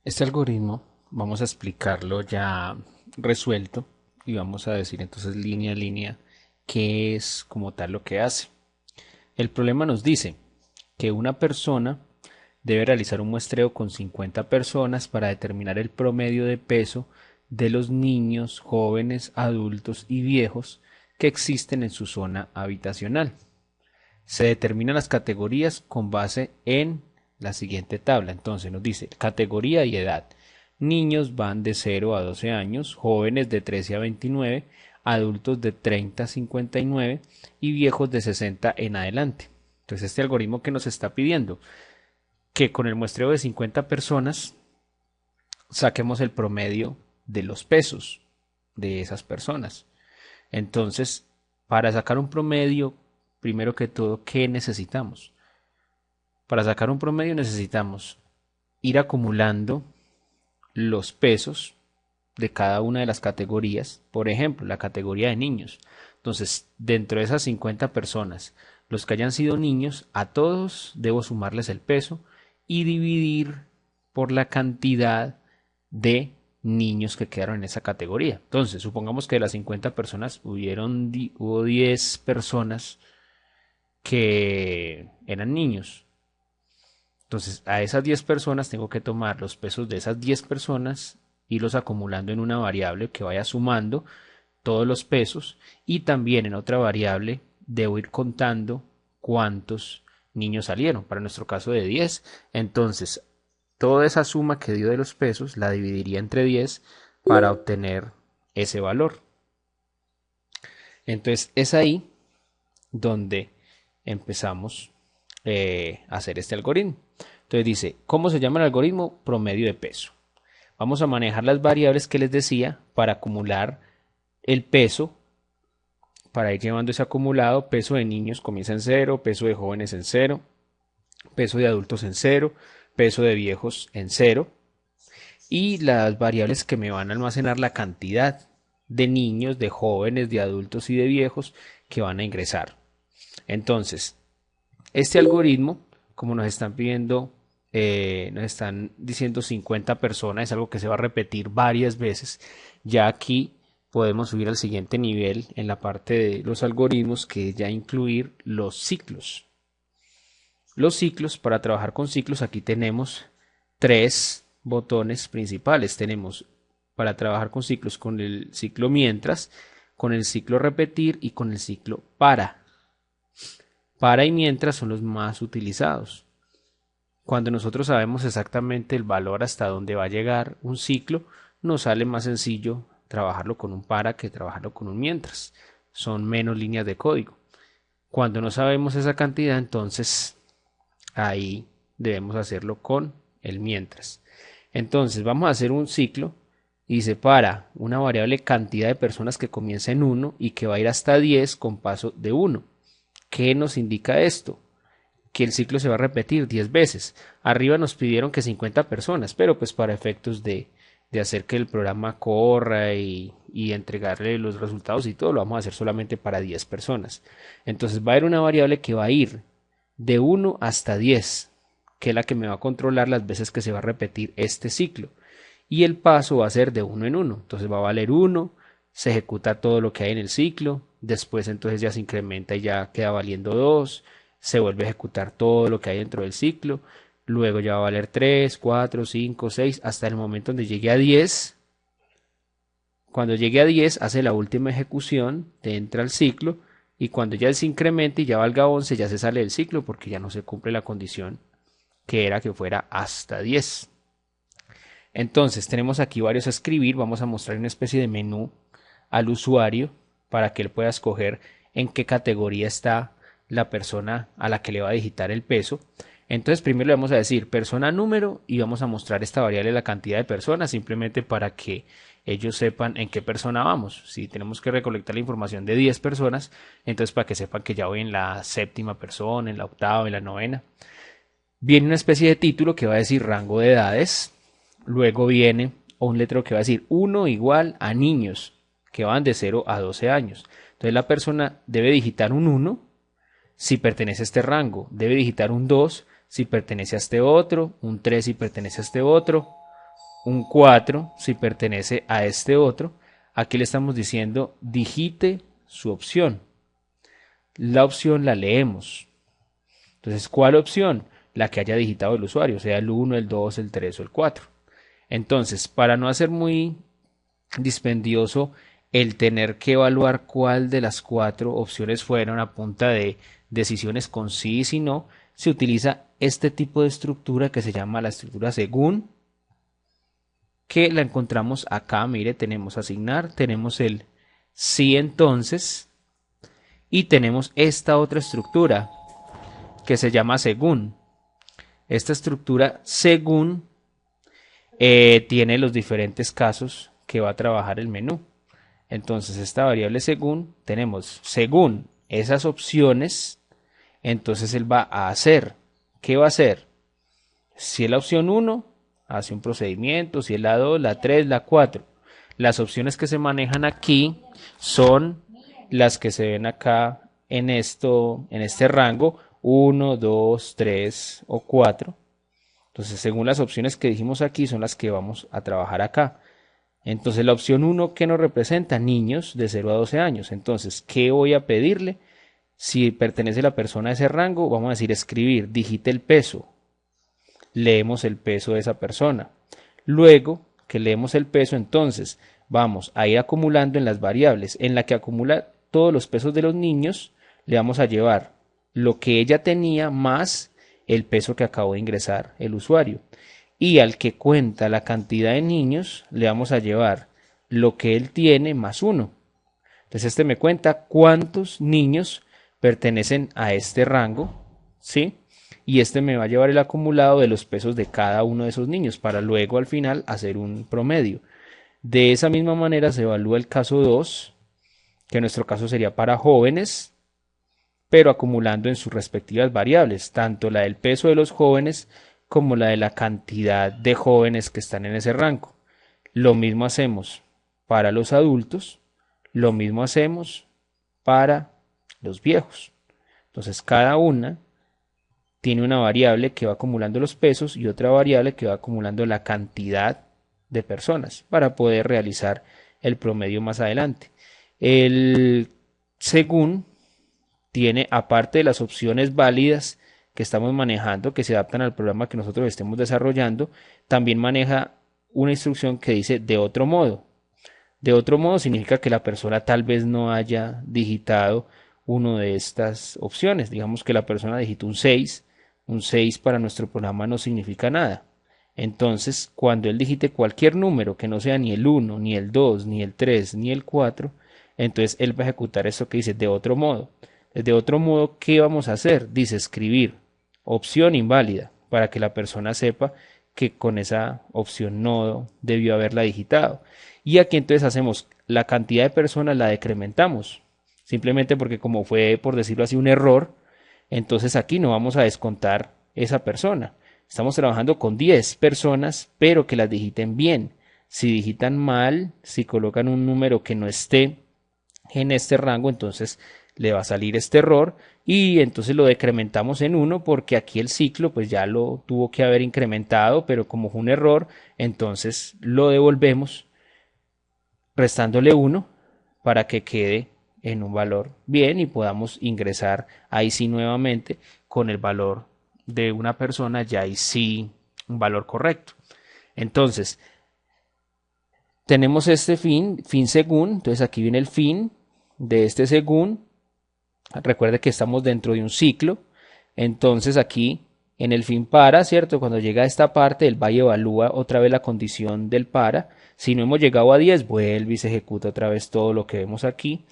Este algoritmo vamos a explicarlo ya resuelto y vamos a decir entonces línea a línea qué es como tal lo que hace. El problema nos dice que una persona debe realizar un muestreo con 50 personas para determinar el promedio de peso de los niños, jóvenes, adultos y viejos que existen en su zona habitacional. Se determinan las categorías con base en la siguiente tabla. Entonces nos dice categoría y edad. Niños van de 0 a 12 años, jóvenes de 13 a 29, adultos de 30 a 59 y viejos de 60 en adelante. Entonces este algoritmo que nos está pidiendo que con el muestreo de 50 personas saquemos el promedio de los pesos de esas personas. Entonces, para sacar un promedio, primero que todo, ¿qué necesitamos? Para sacar un promedio necesitamos ir acumulando los pesos de cada una de las categorías. Por ejemplo, la categoría de niños. Entonces, dentro de esas 50 personas, los que hayan sido niños, a todos debo sumarles el peso y dividir por la cantidad de niños que quedaron en esa categoría. Entonces, supongamos que de las 50 personas hubo 10 personas que eran niños. Entonces, a esas 10 personas tengo que tomar los pesos de esas 10 personas, irlos acumulando en una variable que vaya sumando todos los pesos y también en otra variable debo ir contando cuántos niños salieron. Para nuestro caso de 10, entonces toda esa suma que dio de los pesos la dividiría entre 10 para obtener ese valor. Entonces es ahí donde empezamos a hacer este algoritmo. Entonces dice, ¿cómo se llama el algoritmo? Promedio de peso. Vamos a manejar las variables que les decía para acumular el peso, para ir llevando ese acumulado. Peso de niños comienza en 0, peso de jóvenes en 0, peso de adultos en 0, peso de viejos en 0. Y las variables que me van a almacenar la cantidad de niños, de jóvenes, de adultos y de viejos que van a ingresar. Entonces, este algoritmo, como nos están pidiendo, nos están diciendo 50 personas, es algo que se va a repetir varias veces. Ya aquí podemos subir al siguiente nivel en la parte de los algoritmos, que es ya incluir los ciclos. Los ciclos, para trabajar con ciclos, aquí tenemos tres botones principales. Tenemos para trabajar con ciclos con el ciclo mientras, con el ciclo repetir y con el ciclo para. Para y mientras son los más utilizados. Cuando nosotros sabemos exactamente el valor hasta dónde va a llegar un ciclo, nos sale más sencillo trabajarlo con un para que trabajarlo con un mientras. Son menos líneas de código. Cuando no sabemos esa cantidad, entonces ahí debemos hacerlo con el mientras. Entonces vamos a hacer un ciclo y separa una variable cantidad de personas que comienza en 1 y que va a ir hasta 10 con paso de 1. ¿Qué nos indica esto? Que el ciclo se va a repetir 10 veces. Arriba nos pidieron que 50 personas, pero pues para efectos de hacer que el programa corra y entregarle los resultados y todo, lo vamos a hacer solamente para 10 personas. Entonces va a haber una variable que va a ir de 1 hasta 10, que es la que me va a controlar las veces que se va a repetir este ciclo. Y el paso va a ser de 1 en 1. Entonces va a valer 1, se ejecuta todo lo que hay en el ciclo, después entonces ya se incrementa y ya queda valiendo 2, se vuelve a ejecutar todo lo que hay dentro del ciclo, luego ya va a valer 3, 4, 5, 6, hasta el momento donde llegue a 10. Cuando llegue a 10 hace la última ejecución, te entra al ciclo y cuando ya se incremente y ya valga 11 ya se sale del ciclo porque ya no se cumple la condición que era que fuera hasta 10. Entonces tenemos aquí varios a escribir, vamos a mostrar una especie de menú al usuario para que él pueda escoger en qué categoría está la persona a la que le va a digitar el peso. Entonces primero le vamos a decir persona número y vamos a mostrar esta variable la cantidad de personas simplemente para que ellos sepan en qué persona vamos. Si tenemos que recolectar la información de 10 personas, entonces para que sepan que ya voy en la séptima persona, en la octava, en la novena. Viene una especie de título que va a decir rango de edades. Luego viene un letrero que va a decir 1 igual a niños que van de 0 a 12 años. Entonces la persona debe digitar un 1 si pertenece a este rango, debe digitar un 2 si pertenece a este otro, un 3 si pertenece a este otro, un 4 si pertenece a este otro. Aquí le estamos diciendo digite su opción. La opción la leemos. Entonces, ¿cuál opción? La que haya digitado el usuario, sea el 1, el 2, el 3 o el 4. Entonces, para no hacer muy dispendioso el tener que evaluar cuál de las 4 opciones fueron a punta de decisiones con sí y si no, se utiliza este tipo de estructura que se llama la estructura según, que la encontramos acá. Mire, tenemos asignar, tenemos el sí entonces y tenemos esta otra estructura que se llama según. Esta estructura según tiene los diferentes casos que va a trabajar el menú. Entonces esta variable según, tenemos según esas opciones, entonces él va a hacer. ¿Qué va a hacer? Si es la opción 1, hace un procedimiento, si es la 2, la 3, la 4. Las opciones que se manejan aquí son las que se ven acá en este rango, 1, 2, 3 o 4. Entonces, según las opciones que dijimos aquí, son las que vamos a trabajar acá. Entonces, la opción 1, ¿qué nos representa? Niños de 0 a 12 años. Entonces, ¿qué voy a pedirle? Si pertenece la persona a ese rango, vamos a decir escribir, digite el peso. Leemos el peso de esa persona. Luego que leemos el peso, entonces vamos a ir acumulando en las variables. En la que acumula todos los pesos de los niños, le vamos a llevar lo que ella tenía más el peso que acabó de ingresar el usuario. Y al que cuenta la cantidad de niños, le vamos a llevar lo que él tiene más 1. Entonces este me cuenta cuántos niños pertenecen a este rango, ¿sí? Y este me va a llevar el acumulado de los pesos de cada uno de esos niños para luego al final hacer un promedio. De esa misma manera se evalúa el caso 2, que en nuestro caso sería para jóvenes, pero acumulando en sus respectivas variables, tanto la del peso de los jóvenes como la de la cantidad de jóvenes que están en ese rango. Lo mismo hacemos para los adultos, lo mismo hacemos para los viejos. Entonces cada una tiene una variable que va acumulando los pesos y otra variable que va acumulando la cantidad de personas para poder realizar el promedio más adelante. El según tiene, aparte de las opciones válidas que estamos manejando, que se adaptan al programa que nosotros estemos desarrollando, también maneja una instrucción que dice de otro modo. De otro modo significa que la persona tal vez no haya digitado una de estas opciones. Digamos que la persona digitó un 6. Un 6 para nuestro programa no significa nada. Entonces, cuando él digite cualquier número que no sea ni el 1, ni el 2, ni el 3, ni el 4, entonces él va a ejecutar esto que dice de otro modo. De otro modo, ¿qué vamos a hacer? Dice escribir opción inválida para que la persona sepa que con esa opción no debió haberla digitado. Y aquí entonces hacemos la cantidad de personas, la decrementamos. Simplemente porque como fue, por decirlo así, un error, entonces aquí no vamos a descontar esa persona. Estamos trabajando con 10 personas, pero que las digiten bien. Si digitan mal, si colocan un número que no esté en este rango, entonces le va a salir este error y entonces lo decrementamos en 1 porque aquí el ciclo pues ya lo tuvo que haber incrementado, pero como fue un error, entonces lo devolvemos restándole 1 para que quede en un valor bien y podamos ingresar ahí sí nuevamente con el valor de una persona, ya ahí sí un valor correcto. Entonces tenemos este fin según, entonces aquí viene el fin de este según. Recuerde que estamos dentro de un ciclo, entonces aquí en el fin para, ¿cierto? Cuando llega a esta parte, el va y evalúa otra vez la condición del para. Si no hemos llegado a 10, vuelve y se ejecuta otra vez todo lo que vemos aquí.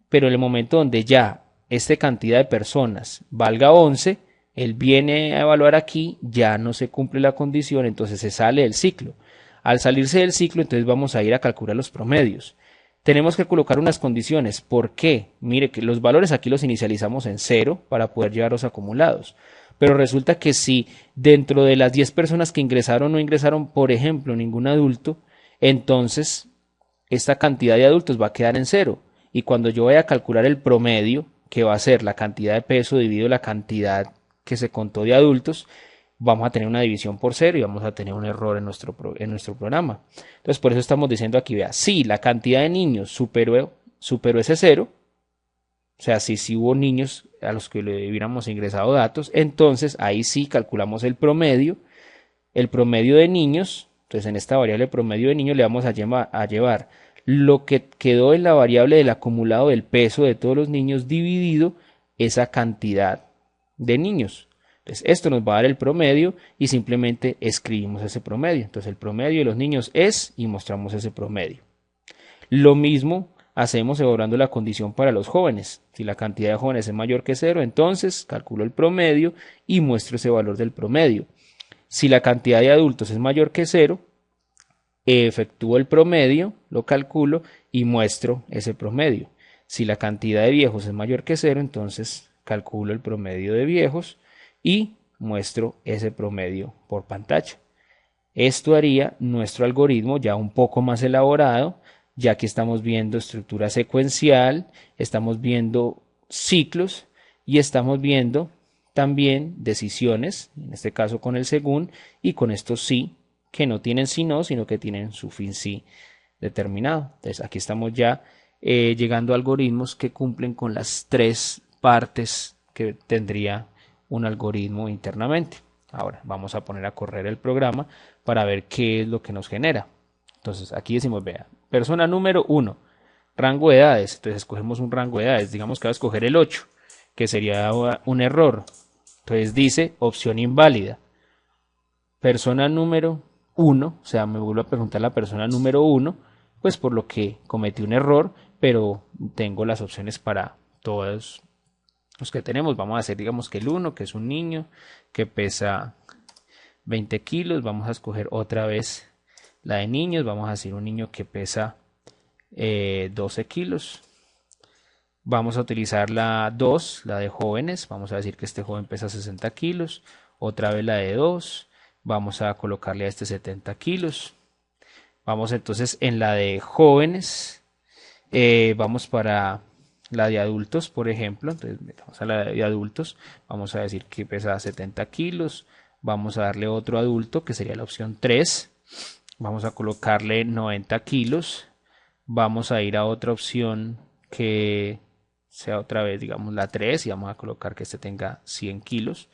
Pero en el momento donde ya esta cantidad de personas valga 11, él viene a evaluar aquí, ya no se cumple la condición, entonces se sale del ciclo. Al salirse del ciclo, entonces vamos a ir a calcular los promedios. Tenemos que colocar unas condiciones. ¿Por qué? Mire que los valores aquí los inicializamos en 0 para poder llevar los acumulados. Pero resulta que si dentro de las 10 personas que ingresaron no ingresaron, por ejemplo, ningún adulto, entonces esta cantidad de adultos va a quedar en 0. Y cuando yo vaya a calcular el promedio, que va a ser la cantidad de peso dividido la cantidad que se contó de adultos, vamos a tener una división por cero y vamos a tener un error en nuestro programa. Entonces, por eso estamos diciendo aquí, vea, si la cantidad de niños superó ese cero, o sea, si hubo niños a los que le hubiéramos ingresado datos, entonces ahí sí calculamos el promedio de niños. Entonces, en esta variable promedio de niños le vamos a llevar lo que quedó en la variable del acumulado del peso de todos los niños dividido esa cantidad de niños. Entonces, esto nos va a dar el promedio y simplemente escribimos ese promedio. Entonces, el promedio de los niños es y mostramos ese promedio. Lo mismo hacemos evaluando la condición para los jóvenes. Si la cantidad de jóvenes es mayor que 0, entonces calculo el promedio y muestro ese valor del promedio. Si la cantidad de adultos es mayor que 0, efectúo el promedio, lo calculo y muestro ese promedio. Si la cantidad de viejos es mayor que 0, entonces calculo el promedio de viejos y muestro ese promedio por pantalla. Esto haría nuestro algoritmo ya un poco más elaborado, ya que estamos viendo estructura secuencial, estamos viendo ciclos y estamos viendo también decisiones, en este caso con el según y con estos sí, que no tienen sí no, sino que tienen su fin sí determinado. Entonces aquí estamos ya llegando a algoritmos que cumplen con las 3 partes que tendría un algoritmo internamente. Ahora vamos a poner a correr el programa para ver qué es lo que nos genera. Entonces aquí decimos, vea, persona número 1, rango de edades. Entonces escogemos un rango de edades, digamos que va a escoger el 8, que sería un error. Entonces dice opción inválida. Persona número 1, o sea, me vuelvo a preguntar la persona número 1, pues por lo que cometí un error, pero tengo las opciones para todos los que tenemos. Vamos a hacer, digamos que el 1, que es un niño que pesa 20 kilos. Vamos a escoger otra vez la de niños. Vamos a decir un niño que pesa 12 kilos. Vamos a utilizar la 2, la de jóvenes. Vamos a decir que este joven pesa 60 kilos. Otra vez la de 2. Vamos a colocarle a este 70 kilos. Vamos entonces en la de jóvenes. Vamos para la de adultos, por ejemplo. Entonces vamos a la de adultos. Vamos a decir que pesa 70 kilos. Vamos a darle otro adulto, que sería la opción 3. Vamos a colocarle 90 kilos. Vamos a ir a otra opción que sea otra vez, digamos, la 3. Y vamos a colocar que este tenga 100 kilos.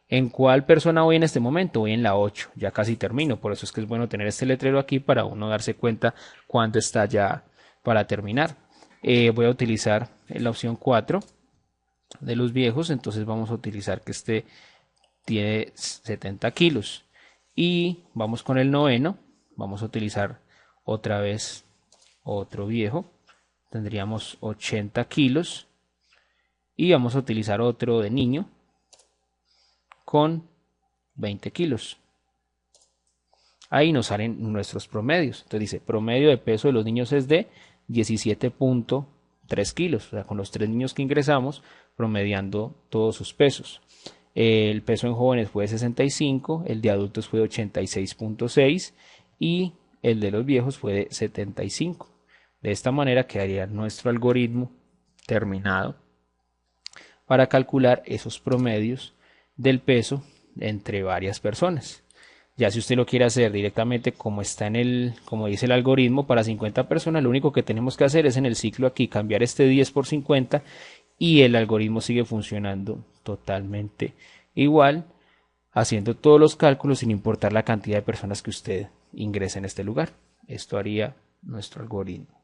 ¿En cuál persona voy en este momento? Voy en la 8, ya casi termino, por eso es que es bueno tener este letrero aquí para uno darse cuenta cuándo está ya para terminar. Voy a utilizar la opción 4 de los viejos, entonces vamos a utilizar que este tiene 70 kilos. Y vamos con el noveno, vamos a utilizar otra vez otro viejo, tendríamos 80 kilos. Y vamos a utilizar otro de niño con 20 kilos. Ahí nos salen nuestros promedios. Entonces dice, promedio de peso de los niños es de 17.3 kilos. O sea, con los 3 niños que ingresamos, promediando todos sus pesos. El peso en jóvenes fue de 65, el de adultos fue de 86.6 y el de los viejos fue de 75. De esta manera quedaría nuestro algoritmo terminado para calcular esos promedios del peso entre varias personas. Ya si usted lo quiere hacer directamente como está como dice el algoritmo para 50 personas, lo único que tenemos que hacer es en el ciclo aquí cambiar este 10 por 50 y el algoritmo sigue funcionando totalmente igual, haciendo todos los cálculos sin importar la cantidad de personas que usted ingrese en este lugar. Esto haría nuestro algoritmo.